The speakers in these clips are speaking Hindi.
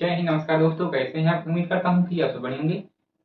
जय हिंद, नमस्कार दोस्तों, कैसे हैं आप? उम्मीद करता हूँ कि आप सब बढ़िया होंगे।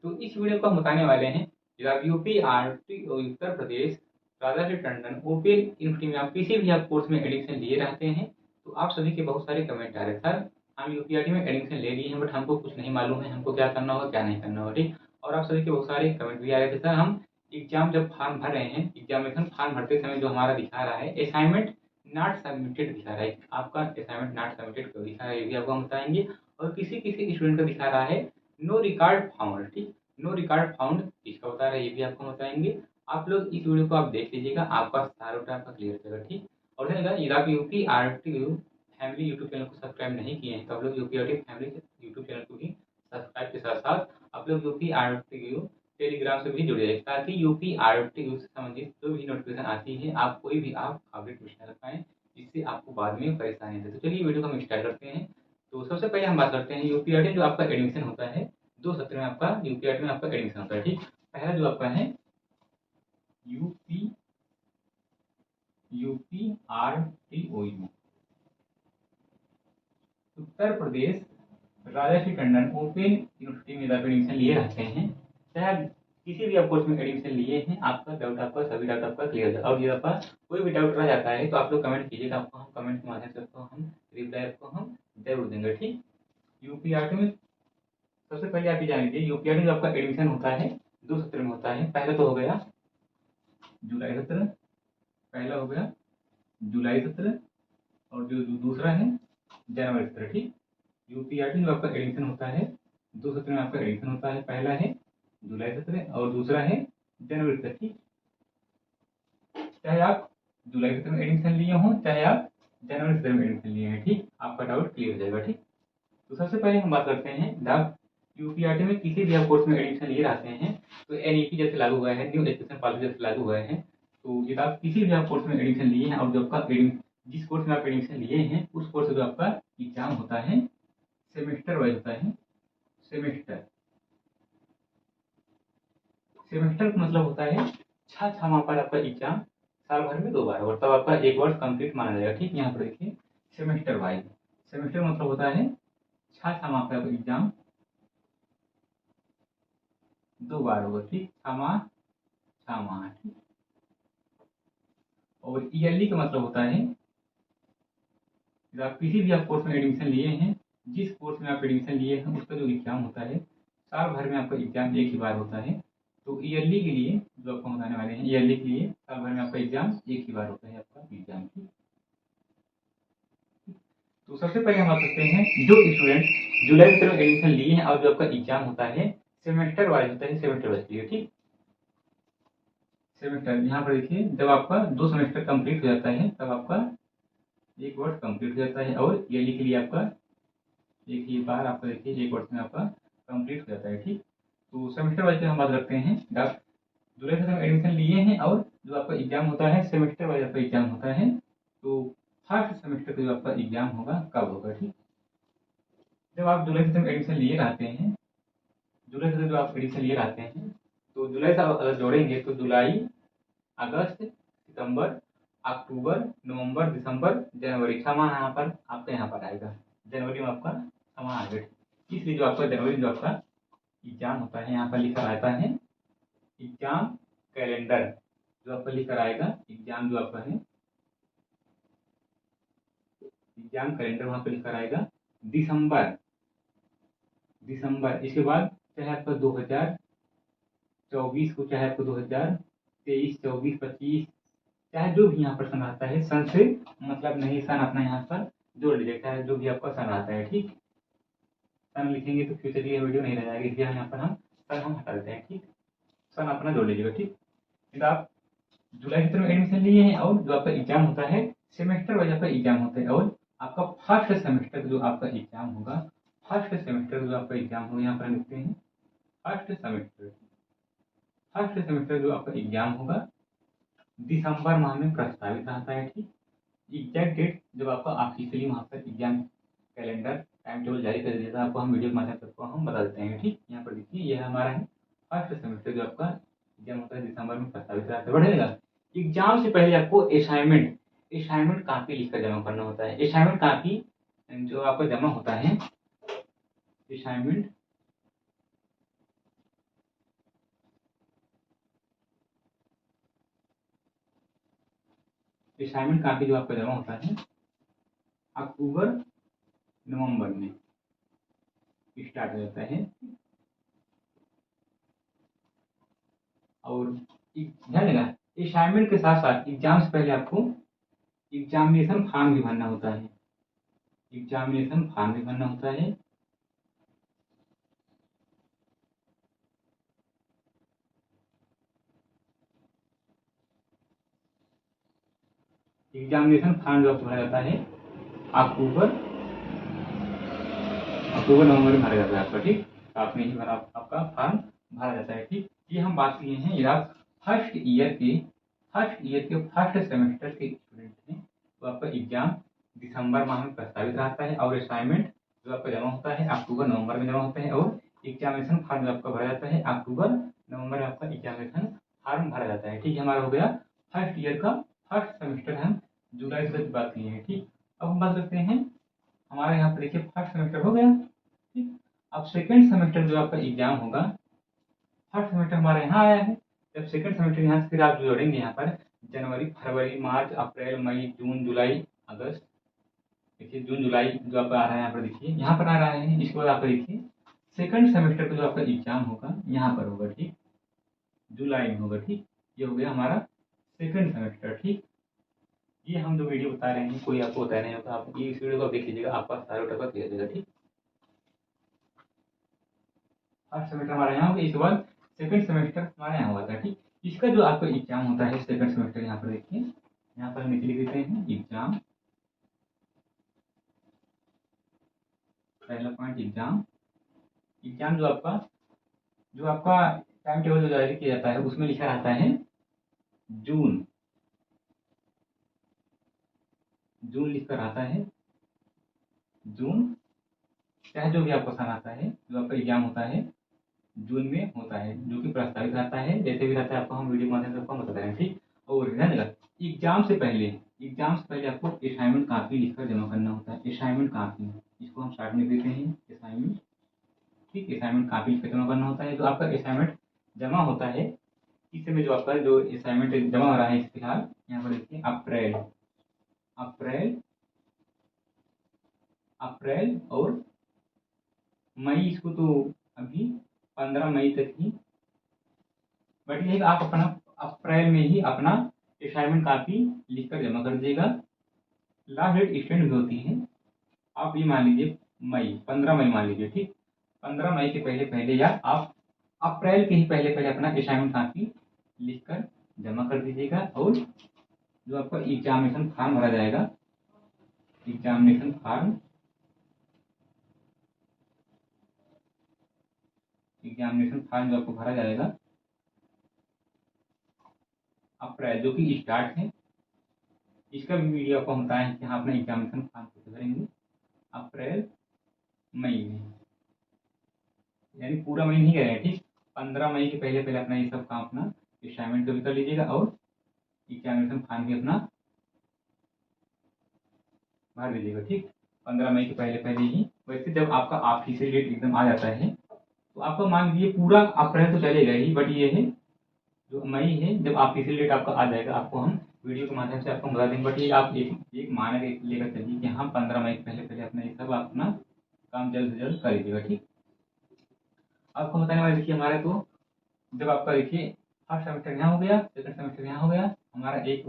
तो इस वीडियो को हम बताने वाले हैं जब यूपी आरटी और उत्तर प्रदेश राजा श्री टंडन ओपीएल यूनिवर्सिटी में आप किसी भी आप कोर्स में एडमिशन लिए रहते हैं तो आप सभी के बहुत सारे कमेंट आ रहे हैं, सर हम यूपीआरटी में एडमिशन ले लिए हैं बट हमको कुछ नहीं मालूम है, हमको क्या करना होगा क्या नहीं करना होगा। ठीक, और आप सभी के बहुत सारे कमेंट भी आ रहे थे, सर हम एग्जाम जब फॉर्म भर रहे हैं, एग्जामिनेशन फॉर्म भरते समय जो हमारा दिखा रहा है असाइनमेंट नॉट सबमिटेड दिखा रहा है, आपका असाइनमेंट नॉट सबमिटेड क्यों दिखा रहा है ये भी आपको हम बताएंगे। और किसी किसी स्टूडेंट का दिखा रहा है नो रिकॉर्ड फाउंड। ठीक, नो रिकॉर्ड फाउंड किसका बता रहा है ये भी आपको बताएंगे। आप लोग इस वीडियो को आप देख लीजिएगा, आपका सारा डाटा आपका क्लियर हो जाएगा। ठीक, और यदि आप UP RT family YouTube channel को सब्सक्राइब नहीं किए हैं तो आप लोग UP RT family YouTube channel को भी सब्सक्राइब के साथ साथ आप लोग यूपी आरटी टेलीग्राम से भी जुड़े रहे ताकि यूपी आरटी से संबंधित जो भी नोटिफिकेशन आती है आप कोई भी आप अपडेट मिस ना कर पाएँ, जिससे आपको बाद में परेशानी होती है। तो चलिए वीडियो को हम स्टार्ट करते हैं। तो सबसे पहले हम बात करते हैं यूपीआरटी जो आपका एडमिशन होता है, 2 सत्र में आपका यूपीआरटी में आपका एडमिशन होता है। ठीक, पहला जो आपका है यूपीआरटीओयू उत्तर प्रदेश राजा श्री टंडन ओपन यूनिवर्सिटी में आप एडमिशन लिए रहते हैं, चाहे किसी भी आप कोर्स में एडमिशन लिए हैं, आपका डाउट आपका सभी डाउट आपका क्लियर हो जाए। और यदि आपका कोई भी डाउट रह जाता है तो आप लोग कमेंट कीजिएगा, आपको हम कमेंट के माध्यम से आपको हम रिप्लाई आपको हम जरूर देंगे। ठीक, यूपीआरटी में सबसे पहले आप ये जान लीजिए यूपीआरटी में आपका एडमिशन होता है 2 सत्र में होता है। पहला तो हो गया जुलाई सत्र, पहला हो गया जुलाई सत्र और जो दूसरा है जनवरी सत्र। ठीक, यूपीआरटी जो आपका एडमिशन होता है 2 सत्र में आपका एडमिशन होता है, पहला है जुलाई सत्र और दूसरा है जनवरी सत्र। ठीक, चाहे आप जुलाई सत्र में एडमिशन लिए हों चाहे आप जनवरी सत्र में एडमिशन लिए हैं, ठीक आपका डाउट क्लियर हो जाएगा। ठीक, तो सबसे पहले हम बात करते हैं जब यूपीआरटी में किसी भी आप कोर्स में एडमिशन लिए रहते हैं तो एनईपी जैसे लागू हुआ है, न्यू एजुकेशन पॉलिसी जैसे लागू हुआ है, तो यदि आप किसी भी आप कोर्स में एडमिशन लिए हैं और जो आपका जिस कोर्स में आप एडमिशन लिए हैं उस कोर्स का जो आपका एग्जाम होता है सेमेस्टर वाइज होता है। सेमेस्टर सेमेस्टर का मतलब होता है 6 माह पर आपका एग्जाम साल भर में 2 बार और तब आपका 1 वर्ष कंप्लीट माना जाएगा। ठीक, यहाँ पर देखिए सेमेस्टर वाइज, सेमेस्टर मतलब होता है 6 माह पर आपका एग्जाम 2 बार होगा। ठीक, 6 माह। ठीक, और ईयरली का मतलब होता है आप किसी भी आप कोर्स में एडमिशन लिए हैं, जिस कोर्स में आप एडमिशन लिए हैं उसका जो एग्जाम होता है साल भर में आपका एग्जाम एक ही बार होता है। तो ईयरली के लिए जो आपको बताने वाले हैं, ईयरली के लिए साल भर में आपका एग्जाम एक ही बार होता है आपका एग्जाम। ठीक, तो सबसे पहले हम बात करते हैं जो स्टूडेंट जुलाई सत्र में एडमिशन लिए हैं और जो आपका एग्जाम होता है सेमेस्टर वाइज होता है, सेमेस्टर वाइज लिए। ठीक, सेमेस्टर यहाँ पर देखिए जब आपका 2 सेमेस्टर कंप्लीट हो जाता है तब आपका 1 वर्ष कंप्लीट हो जाता है और ईयरली के लिए आपका एक ही बार आपका देखिए 1 वर्ष में आपका कंप्लीट हो जाता है। ठीक, तो सेमेस्टर वाइज हम बात करते हैं आप जुलाई सत्र में एडमिशन लिए हैं और जो आपका एग्जाम होता है सेमेस्टर वाइज आपका एग्जाम होता है, तो फर्स्ट सेमेस्टर का जो आपका एग्जाम होगा कब होगा। ठीक, जब आप जुलाई सत्र में एडमिशन लिए रहते हैं, जुलाई सत्र जो आप एडमिशन लिए रहते हैं तो जुलाई से अगर जोड़ेंगे तो जुलाई अगस्त सितंबर अक्टूबर नवंबर दिसंबर जनवरी 6 माह यहाँ पर आएगा। जनवरी में आपका 6 माह आएगा। इसलिए जो आपका जनवरी में जो आपका एग्जाम होता है यहाँ पर लिखा रहता है एग्जाम कैलेंडर, जो आपका लिखा आएगा एग्जाम जो आपका है एग्जाम कैलेंडर वहाँ पर लिखा रहेगा दिसंबर। इसके बाद चाहे आपका 2024 को चाहे आपको 2023 24 25 चाहे जो भी यहाँ पर सन आता है, सन से मतलब नहीं, सन अपना यहाँ पर जोड़ लीजिए, चाहे जो भी आपका सन आता है। ठीक, सन लिखेंगे तो फ्यूचर की वीडियो नहीं रह जाएगी, इसलिए यहाँ पर हम सन हम हटा देते हैं। ठीक, सन अपना जोड़ लीजिएगा। ठीक, फिर आप जुलाई सत्र में एडमिशन लिए हैं और जो आपका एग्जाम होता है सेमेस्टर वाइज आपका एग्जाम होता है और आपका फर्स्ट सेमेस्टर जो आपका एग्जाम होगा, फर्स्ट सेमेस्टर जो आपका एग्जाम होगा यहाँ पर लिखते हैं फर्स्ट सेमेस्टर जो आपका एग्जाम होगा दिसंबर माह में प्रस्तावित रहता है। ठीक, एग्जैक्ट डेट जब आपका ऑफिशियली वहाँ पर एग्जाम कैलेंडर टाइम टेबल जारी कर दिया था आपको हम वीडियो के माध्यम से आपको हम बता देते हैं। ठीक, यहाँ पर देखिए यह हमारा है फर्स्ट सेमेस्टर जो आपका एग्जाम होता है दिसंबर में प्रस्तावित रहता है। बढ़ेगा एग्जाम से पहले आपको असाइनमेंट कॉपी लिखकर जमा करना होता है। असाइनमेंट कॉपी जो आपका जमा होता है असाइनमेंट असाइनमेंट काफी जो आपका जमा होता है अक्टूबर नवंबर में स्टार्ट हो जाता है। और ध्यान देना, असाइनमेंट के साथ साथ एग्जाम से पहले आपको एग्जामिनेशन फॉर्म भी भरना होता है। एग्जामिनेशन फॉर्म भी भरना होता है। एग्जामिनेशन फॉर्म जो भरा जाता है अक्टूबर नवंबर में भरा जाता है आपका, ठीक। साथ में ही भरा आपका फॉर्म भरा जाता है, ठीक। ये हम बात किए हैं, यदि आप फर्स्ट ईयर के फर्स्ट सेमेस्टर के स्टूडेंट हैं तो आपका एग्जाम दिसंबर माह में प्रस्तावित रहता है और असाइनमेंट जो आपका जमा होता है अक्टूबर नवंबर में जमा होता है और एग्जामिनेशन फॉर्म जो आपका भरा जाता है अक्टूबर नवंबर में आपका एग्जामिनेशन फॉर्म भरा जाता है, ठीक है। हमारा हो गया फर्स्ट ईयर का फर्स्ट सेमेस्टर, हम जुलाई से बात किए हैं, ठीक। अब हम बात करते हैं हमारे यहाँ पर देखिए फर्स्ट सेमेस्टर हो गया, ठीक। अब सेकंड सेमेस्टर जो आपका एग्जाम होगा, फर्स्ट सेमेस्टर हमारे यहाँ आया है, जब सेकंड सेमेस्टर यहाँ से फिर आप जोड़ेंगे यहाँ पर जनवरी फरवरी मार्च अप्रैल मई जून जुलाई अगस्त, देखिए जून जुलाई जो आपका आ रहा है यहाँ पर, देखिए यहाँ पर आ रहा है। इसके बाद आपका देखिए सेकंड सेमेस्टर का जो आपका एग्जाम होगा यहाँ पर होगा, ठीक, जुलाई में होगा, ठीक। ये हो गया हमारा सेकंड सेमेस्टर, ठीक। ये हम जो वीडियो बता रहे हैं कोई आपको बता नहीं होगा, आप ये इस वीडियो को देख लीजिएगा, आपका सारा टका क्लियर हो जाएगा, ठीक। फर्स्ट सेमेस्टर हमारा यहाँ होगा, इसके बाद सेकंड सेमेस्टर हमारा यहाँ हुआ था, ठीक। इसका जो आपका एग्जाम होता है सेकंड सेमेस्टर, यहाँ पर देखिए, यहाँ पर हम लिख देते हैं एग्जाम, पहला पॉइंट एग्जाम। एग्जाम जो आपका टाइम टेबल जो जारी किया जाता है उसमें लिखा रहता है जून लिखकर आता है जून, चाहे जो भी आपको सन आता है, जो आपका एग्जाम होता है जून में होता है, जो कि प्रस्तावित रहता है, जैसे भी रहता है आपको हम वीडियो के माध्यम से आपको हम बता रहे हैं, ठीक। और ध्यान देगा एग्जाम से पहले आपको असाइनमेंट कॉपी लिखकर जमा करना होता है। असाइनमेंट कॉपी, इसको हम स्टार्ट में देते हैं असाइनमेंट, ठीक। असाइनमेंट कॉपी लिखकर जमा करना होता है। जो आपका असाइनमेंट जमा होता है इस समय जो आपका जो असाइनमेंट जमा हो रहा है फिलहाल यहाँ पर देखिए अप्रैल और मई, इसको तो अभी 15 मई तक ही, बट ये आप अपना अप्रैल में ही अपना असाइनमेंट कॉपी लिखकर जमा कर दीजिएगा। लास्ट डेट एक्सटेंड भी होती है, आप ये मान लीजिए 15 मई मान लीजिए, ठीक। 15 मई के पहले पहले या आप अप्रैल के ही पहले पहले अपना असाइनमेंट कॉपी लिखकर जमा कर दीजिएगा। और जो आपका एग्जामिनेशन फॉर्म भरा जाएगा, एग्जामिनेशन फॉर्म जो आपको भरा जाएगा अप्रैल, जो कि स्टार्ट है, इसका भी वीडियो आपको बताया है कि हाँ अपना एग्जामिनेशन फॉर्म कैसे भरेंगे अप्रैल मई में, यानी पूरा मई नहीं करेंगे, ठीक। 15 मई के पहले पहले अपना ये सब काम अपना असाइनमेंट को भी कर लीजिएगा और एग्जामिनेशन फॉर्म भी अपना भर दीजिएगा, ठीक। 15 मई के पहले पहले ही। वैसे जब आपका ऑफिशियल डेट एकदम आ जाता है तो आपको मान लीजिए पूरा अप्रैल तो चलेगा ही, बट ये है जो मई है, जब ऑफिशियल डेट आपका आ जाएगा आपको हम वीडियो के माध्यम से आपको बता देंगे, बट ये आप एक मानक लेकर चलिए कि हाँ 15 मई के पहले पहले अपना ये सब अपना काम जल्द से जल्द कर लीजिएगा, ठीक। आपको बताने वाले देखिए हमारा तो जब आपका देखिए फर्स्ट सेमेस्टर यहाँ हो गया, सेकंड सेमेस्टर यहाँ हो गया, हमारा एक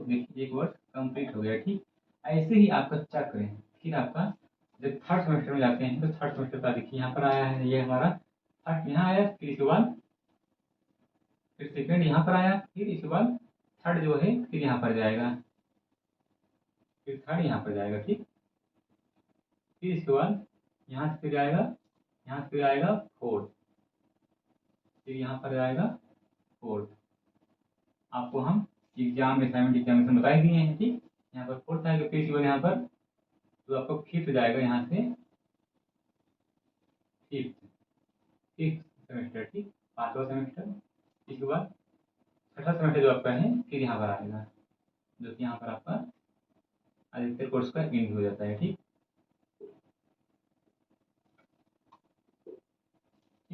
वर्ष कंप्लीट हो गया, ठीक। ऐसे ही आपका चक्र है, फिर आपका जब थर्ड सेमेस्टर में जाते हैं तो थर्ड सेमेस्टर का देखिए यहाँ पर आया है, ये हमारा फर्स्ट यहाँ आया, फिर इसके बाद फिर सेकंड यहाँ पर आया, फिर इसके बाद थर्ड जो है फिर यहाँ पर जाएगा, फिर थर्ड यहाँ पर जाएगा, ठीक। फिर इसके बाद यहाँ से फिर आएगा, यहाँ से फिर आएगा फोर्थ, फिर यहाँ पर जाएगा फोर्थ। आपको हम एग्जाम असाइनमेंट एग्जामिनेशन बता ही दिए हैं, ठीक। यहाँ पर फोर्थ आएगा, फिर इसके बाद यहाँ पर तो आपको फिफ्थ जाएगा, यहाँ से फिफ्थ सेमेस्टर, ठीक, 5वां सेमेस्टर। इसके बाद छठा सेमेस्टर जो आपका है फिर यहाँ पर आएगा, जो कि यहाँ पर आपका अधिकतर कोर्स का एंड हो जाता है, ठीक। आपको बताने वाले देखिए हमारा तो जब थर्ड सेमेस्टर में जाते हैं तो थर्ड सेमेस्टर यहाँ हो गया, सेकंड सेमेस्टर यहाँ हो गया, हमारा एक वर्ष कंप्लीट हो गया, ठीक। ऐसे ही आपका चक्र है, फिर आपका जब थर्ड सेमेस्टर में जाते हैं तो थर्ड सेमेस्टर का देखिए यहाँ पर आया है, ये हमारा फर्स्ट यहाँ आया, फिर इसके बाद फिर सेकंड यहाँ पर आया, फिर इसके बाद थर्ड जो है फिर यहाँ पर जाएगा, जो कि यहाँ पर आपका अधिकतर कोर्स का एंड हो जाता है, ठीक।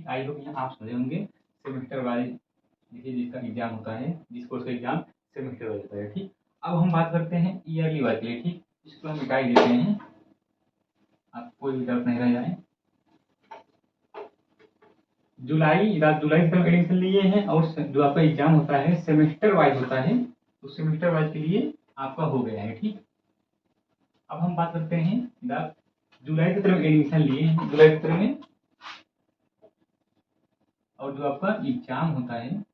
ठीक, आई होप यहाँ आप समझे होंगे। सेमेस्टर वाइज देखिए जिसका एग्जाम होता है, जिस कोर्स का एग्जाम सेमेस्टर वाइज होता है। ठीक, अब हम बात करते हैं ईयरली वाइज के लिए। ठीक, इसको हम मिटा ही देते हैं, आपको कोई भी डाउट नहीं रह जाए। जुलाई जुलाई से एडमिशन लिए हैं और जो आपका एग्जाम होता है सेमेस्टर वाइज होता है, तो सेमेस्टर वाइज के लिए आपका हो गया है। ठीक, अब हम बात करते हैं जुलाई की तरफ एडमिशन लिए हैं, जुलाई की तरफ में, और जो आपका एग्जाम होता है,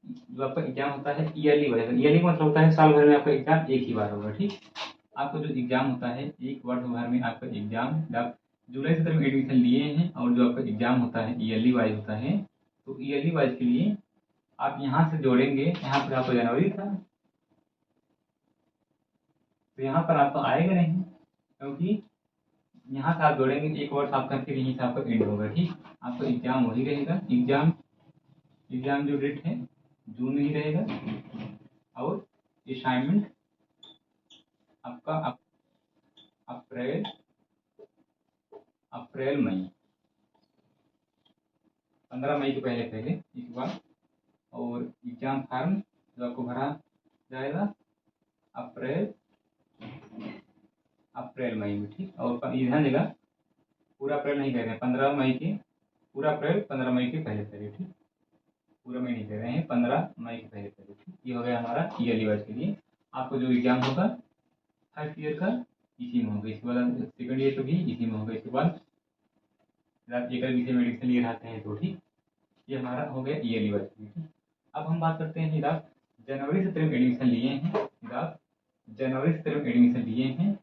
जो आपका एग्जाम होता है ईयरली वाइज। ईयरली का मतलब होता है साल भर में आपका एग्जाम एक ही बार होगा। ठीक, आपका जो एग्जाम होता है एक वर्ष भर में आपका एग्जाम, आप जुलाई से तरफ एडमिशन लिए हैं और जो आपका एग्जाम होता है ईयरली वाइज होता है, तो ईयरली वाइज के लिए आप यहाँ से जोड़ेंगे, यहाँ पर आपका जनवरी था तो यहाँ पर आपका आएगा नहीं, क्योंकि यहाँ से आप जोड़ेंगे एक वर्ष आपका, फिर यहीं से आपका एंड होगा। ठीक, आपका एग्जाम वही रहेगा, एग्जाम जो डेट है जून में ही रहेगा और असाइनमेंट आपका अप्रैल मई 15 मई के पहले पहले इस बार, और एग्जाम फॉर्म जो आपको भरा जाएगा अप्रैल मई में। ठीक, और ध्यान देगा पूरा अप्रैल नहीं कह रहे हैं, 15 मई के पूरा अप्रैल 15 मई के पहले पहले। ठीक, पूरा मई नहीं कह रहे हैं, 15 मई के पहले पहले। ठीक, ये हो गया हमारा ईयरली वाइज के लिए। आपको जो एग्जाम होगा फर्स्ट ईयर का इसी में होगा, इसके बाद सेकंड ईयर का भी इसी में होगा, इसके बाद आप एक विषय में एडमिशन लिए रहते हैं तो। ठीक, ये हमारा हो गया ईयरली वाइज के लिए। अब हम बात करते हैं आप जनवरी से तरफ एडमिशन लिए हैं, आप जनवरी से तरफ एडमिशन लिए हैं,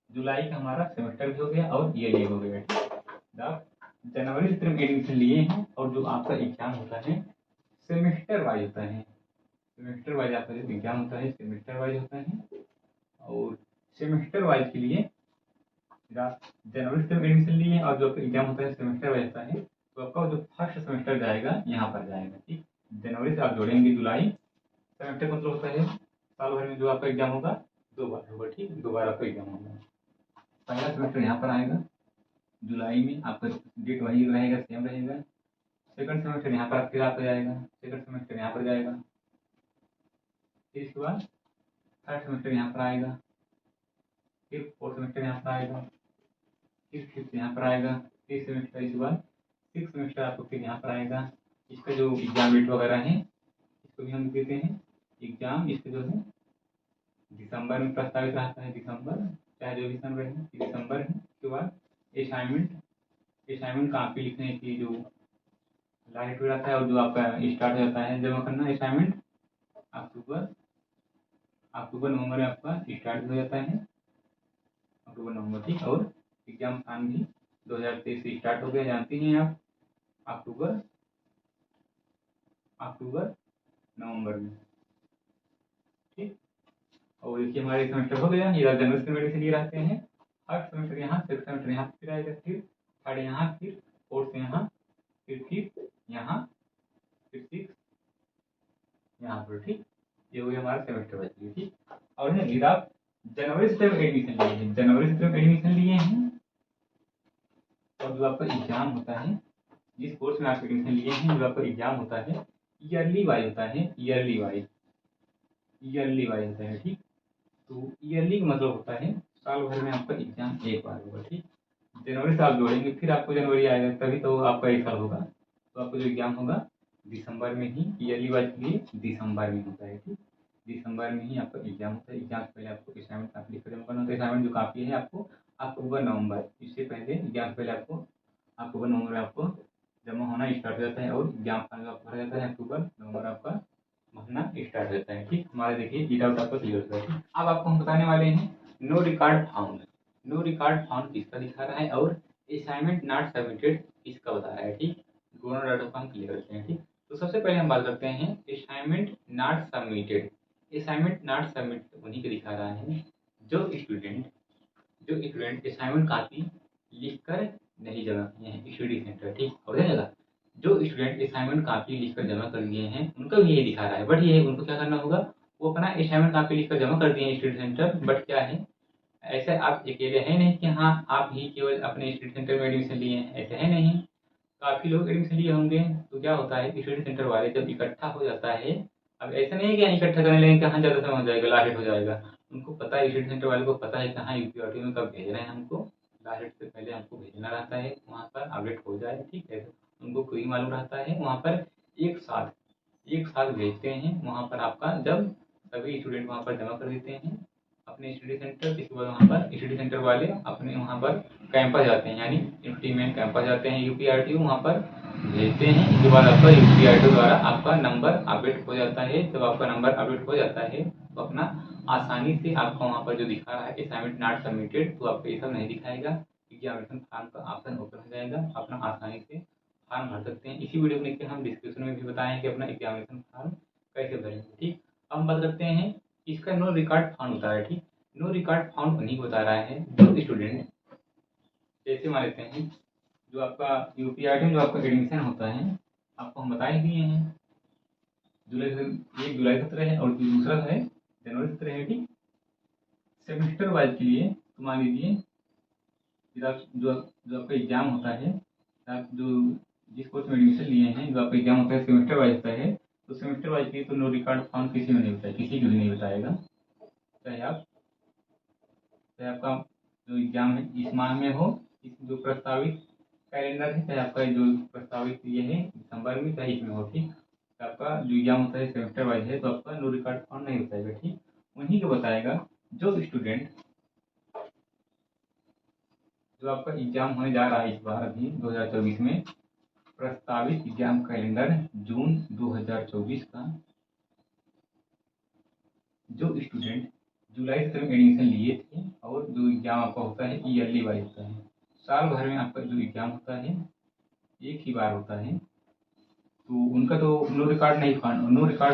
जुलाई का हमारा सेमेस्टर भी हो गया और ईयरली हो गया। ठीक, आप जनवरी से तरफ एडमिशन लिए हैं और जो आपका एग्जाम होता है सेमेस्टर वाइज होता है, सेमेस्टर वाइज आपका जो एग्जाम होता है सेमेस्टर वाइज होता है, और सेमेस्टर वाइज के लिए आप जनवरी से तरफ एडमिशन लिए और जो आपका एग्जाम होता है सेमेस्टर वाइज होता है, तो आपका जो फर्स्ट सेमेस्टर जाएगा यहाँ पर जाएगा। ठीक, जनवरी से आप जोड़ेंगे जुलाई, सेमेस्टर मतलब होता है साल भर में जो आपका एग्जाम होगा 2 बार होगा। ठीक, 2 बार आपका एग्जाम होगा, पहला सेमेस्टर यहाँ पर आएगा जुलाई में, आपका डेट वही रहेगा, सेम रहेगा। सेकंड सेमेस्टर यहाँ पर फिर आपका जाएगा, सेकंड सेमेस्टर यहाँ पर जाएगा, फिर इसके बाद थर्ड सेमेस्टर यहाँ पर आएगा, फिर फोर्थ सेमेस्टर यहाँ पर आएगा, फिर फिफ्थ यहाँ पर आएगा, फिर सेमेस्टर, इसके बाद सिक्स सेमेस्टर आपको फिर यहाँ पर आएगा। इसका जो एग्जाम डेट वगैरह है इसको भी हम देते हैं एग्जाम, इसके जो है दिसंबर में प्रस्तावित रहता है, दिसंबर चाहे जो भी सन रहे दिसंबर है। उसके बाद असाइनमेंट कापी लिखने की जो लास्ट डेट रहता है और जो आपका स्टार्ट हो जाता है जमा करना असाइनमेंट अक्टूबर नवंबर में आपका स्टार्ट हो जाता है, अक्टूबर नवंबर। ठीक, और एग्जाम फॉर्म भी 2023 से स्टार्ट हो गया, जानते हैं आप, अक्टूबर नवंबर में। ठीक, और देखिए हमारे सेमेस्टर हो गया, ये जनवरी से मेडिसिन लिए रहते हैं, फर्स्ट सेमेस्टर यहाँ, सेकंड सेमेस्टर यहाँ फिर आएगा, फिर थर्ड यहाँ, फिर फोर्थ यहाँ, फिर फिफ्थ यहाँ, फिर सिक्स यहाँ पर। ठीक, ये हो गया हमारा सेमेस्टर वाइज। ठीक, और है फिर आप जनवरी से तरफ एडमिशन लिए हैं, जनवरी से तरफ एडमिशन लिए हैं और जो आपका एग्जाम होता है जिस कोर्स में आप एडमिशन लिए हैं, जो आपका एग्जाम होता है ईयरली वाइज होता है, ईयरली वाइज होता है। ठीक, तो ईयरली का मतलब होता है साल भर में आपका एग्जाम एक बार होगा। ठीक, जनवरी से आप जोड़ेंगे फिर आपको जनवरी आएगा, तभी तो आपका एक साल होगा, तो आपका जो एग्जाम होगा दिसंबर में ही, ईयरली वाइज के लिए दिसंबर में होता है। ठीक, दिसंबर में ही आपका एग्जाम होता है, एग्जाम से पहले आपको असाइनमेंट कापी लिख कर जमा करना होता है, असाइनमेंट जो कापी है आपको अक्टूबर नवंबर, इससे पहले एग्जाम से पहले आपको अक्टूबर नवंबर में आपको जमा होना स्टार्ट हो जाता है, और एग्जाम फॉर्म आपको भरा जाता है अक्टूबर नवंबर आपका महीना स्टार्ट होता है। ठीक, हमारे देखिए ये डाउट आपका क्लियर होता है। अब आपको हम बताने वाले हैं no record found, no record found किसका दिखा रहा है और असाइनमेंट नॉट सबमिटेड किसका बता रहा है। ठीक, दोनों डाटा को हम क्लियर करते हैं। ठीक, तो सबसे पहले हम बात करते हैं assignment not submitted. Assignment not submitted उन्हीं को दिखा रहा है जो स्टूडेंट असाइनमेंट कापी लिख कर नहीं जमा किए हैं स्टडी सेंटर। ठीक, और जगह जो स्टूडेंट असाइनमेंट कापी लिखकर जमा कर दिए हैं उनका भी यही दिखा रहा है, बट ये उनको क्या करना होगा, वो अपना असाइनमेंट कापी लिखकर जमा कर दिए हैं स्टडी सेंटर, बट क्या है ऐसे आप अकेले हैं नहीं कि हाँ आप ही केवल अपने स्टडी सेंटर में एडमिशन लिए हैं, ऐसे है नहीं। काफ़ी लोग एडमिशन लिए होंगे। तो क्या होता है, स्टडी सेंटर वाले जब इकट्ठा हो जाता है, अब ऐसा नहीं है कि यहाँ इकट्ठा करने लगेंगे कहाँ ज़्यादा समय हो जाएगा, लास्ट डेट हो जाएगा। उनको पता है, स्टडी सेंटर वाले को पता है कहाँ यूपीआरटी में कब भेजना है हमको, लास्ट डेट से पहले हमको भेजना रहता है, वहाँ पर अपडेट हो जाए, ठीक है। उनको कोई मालूम रहता है, वहाँ पर एक साथ भेजते हैं। वहाँ पर आपका जब सभी स्टूडेंट वहाँ पर जमा कर देते हैं अपने स्टडी सेंटर, इसके बाद वहाँ पर स्टडी सेंटर वाले अपने वहाँ पर कैंपस जाते हैं, यानी निफ्टी में कैंपस जाते हैं, यूपीआरटी वहाँ पर भेजते हैं। इसके बाद आपका यूपीआरटी द्वारा आपका नंबर अपडेट हो जाता है। जब आपका नंबर अपडेट हो जाता है तो अपना आसानी से आपका वहाँ पर जो दिखा रहा है असाइनमेंट नॉट सबमिटेड, तो आपको ये सब नहीं दिखाएगा, एग्जामिनेशन फॉर्म का ऑप्शन ओपन हो जाएगा, अपना आसानी से फॉर्म भर सकते हैं। इसी वीडियो को लेकर हम डिस्क्रिप्शन में भी बताएं कि अपना एग्जामिनेशन फॉर्म कैसे भरें, ठीक। अब हम बात करते हैं इसका नो रिकॉर्ड फाउंड होता है, ठीक। नो रिकॉर्ड फाउंड उन्हीं को बता रहा है जो स्टूडेंट, जैसे मान लेते हैं जो आपका यूपीआरटी में जो आपका एडमिशन होता है, आपको हम बता ही दिए हैं, जुलाई से 1 जुलाई 17 है और दूसरा है जनवरी 17 है, ठीक। सेमेस्टर वाइज के लिए तो मान लीजिए जो जो आपका एग्जाम होता है, आप जो जिस कोर्स में एडमिशन लिए हैं, जो आपका एग्जाम होता है सेमेस्टर वाइज होता है, तो सेमेस्टर वाइज के लिए तो नो रिकॉर्ड फाउंड किसी में नहीं होता है, किसी को भी नहीं बताएगा। चाहे आपका जो एग्जाम है इस माह में हो, इस जो प्रस्तावित कैलेंडर है, चाहे आपका जो प्रस्तावित ये है दिसंबर में, चाहे इसमें हो, ठीक। तो आपका जो एग्जाम होता है सेमेस्टर वाइज है, तो आपका नो रिकॉर्ड फाउंड नहीं बताएगा, ठीक। उन्हीं को बताएगा जो स्टूडेंट, जो आपका एग्जाम होने जा रहा है इस बार अभी 2024 में, प्रस्तावित एग्जाम कैलेंडर जून 2024 का, जो स्टूडेंट जुलाई से एडमिशन लिए थे, और जो एग्जाम आपका होता है ईयरली वाइज होता है, साल भर में आपका जो एग्जाम होता है एक ही बार होता है, तो उनका तो नो रिकॉर्ड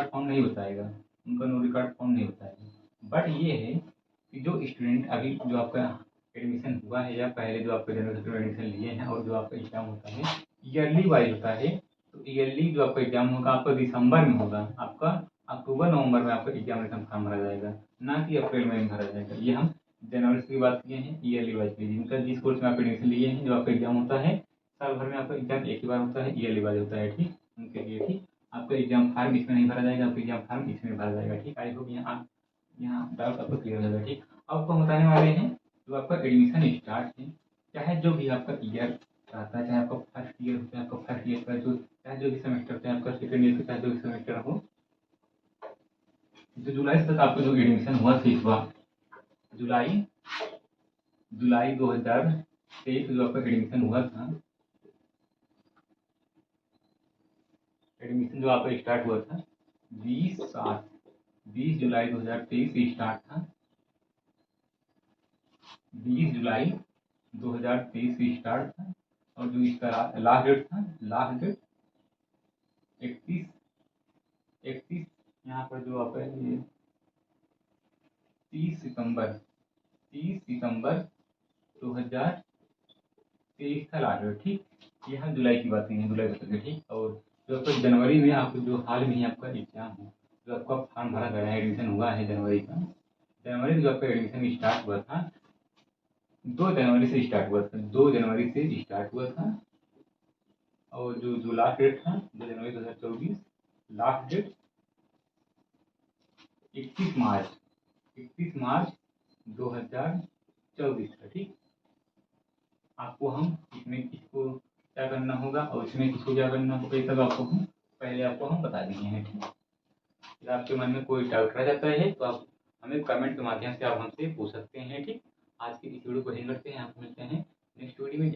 फाउंड नहीं बताएगा, उनका नो रिकॉर्ड फाउंड नहीं बताएगा। बट ये है कि जो स्टूडेंट अभी जो आपका एडमिशन हुआ है या पहले जो आपका जनवरी में एडमिशन लिए हैं, और जो आपका एग्जाम होता है ईयरली वाइज होता है, तो ईयरली जो आपका एग्जाम होगा आपका दिसंबर में होगा, आपका अक्टूबर नवंबर में आपका एग्जामिनेशन फॉर्म भरा जाएगा, ना कि अप्रैल में भरा जाएगा। ये हम जनवरी की बात किए हैं ईयरली वाइज की, जिनका जिस कोर्स में आप एडमिशन लिए हैं, जो आपका एग्जाम होता है साल भर में आपका एग्जाम एक ही बार होता है, ईयरली वाइज होता है, ठीक। उनके लिए, ठीक। आपका एग्जाम फॉर्म इसमें नहीं भरा जाएगा, आपका एग्जाम फॉर्म इसमें भरा जाएगा, ठीक। आई होप यहाँ डाउट आपको क्लियर हो जाएगा, ठीक। अब आपको हम बताने वाले हैं जो आपका एडमिशन स्टार्ट है, चाहे जो भी आपका ईयर रहता है, चाहे आपका फर्स्ट ईयर हो, चाहे आपका फर्स्ट ईयर का जो, चाहे जो भी सेमेस्टर, चाहे आपका सेकंड ईयर का, चाहे जो भी सेमेस्टर हो, जो जुलाई तक आपका जो एडमिशन हुआ था इस बार, जुलाई जुलाई 2023 जो आपका एडमिशन हुआ था, एडमिशन जो आपका स्टार्ट हुआ था 20 जुलाई 2023 से स्टार्ट था, 20 जुलाई 2023 से स्टार्ट था, और जो इसका लास्ट डेट था, लास्ट डेट 31 यहाँ पर जो आपका ये 30 सितंबर 2023 था लास्ट डेट, ठीक। ये हम जुलाई की बात करेंगे, जुलाई तक, ठीक। और जो आपका जनवरी में आपको जो हाल में ही आपका एग्जाम है, जो आपका फॉर्म भरा गया है, एडमिशन हुआ है जनवरी का, जनवरी में जो आपका एडमिशन स्टार्ट हुआ था 2 जनवरी से स्टार्ट हुआ था, 2 जनवरी से स्टार्ट हुआ था, और जो लास्ट डेट था 2 जनवरी 2024, लास्ट डेट 31 मार्च 2024 था, ठीक। आपको हम इसमें किसको क्या करना होगा और इसमें किसको क्या करना होगा, ये सब आपको हम पहले आपको हम बता दिए हैं, ठीक। अगर आपके मन में कोई डाउट रह जाता है तो आप हमें कमेंट के माध्यम से आप हमसे पूछ सकते हैं, ठीक। आज की इस वीडियो को एंड करते हैं, आपको मिलते हैं नेक्स्ट वीडियो में।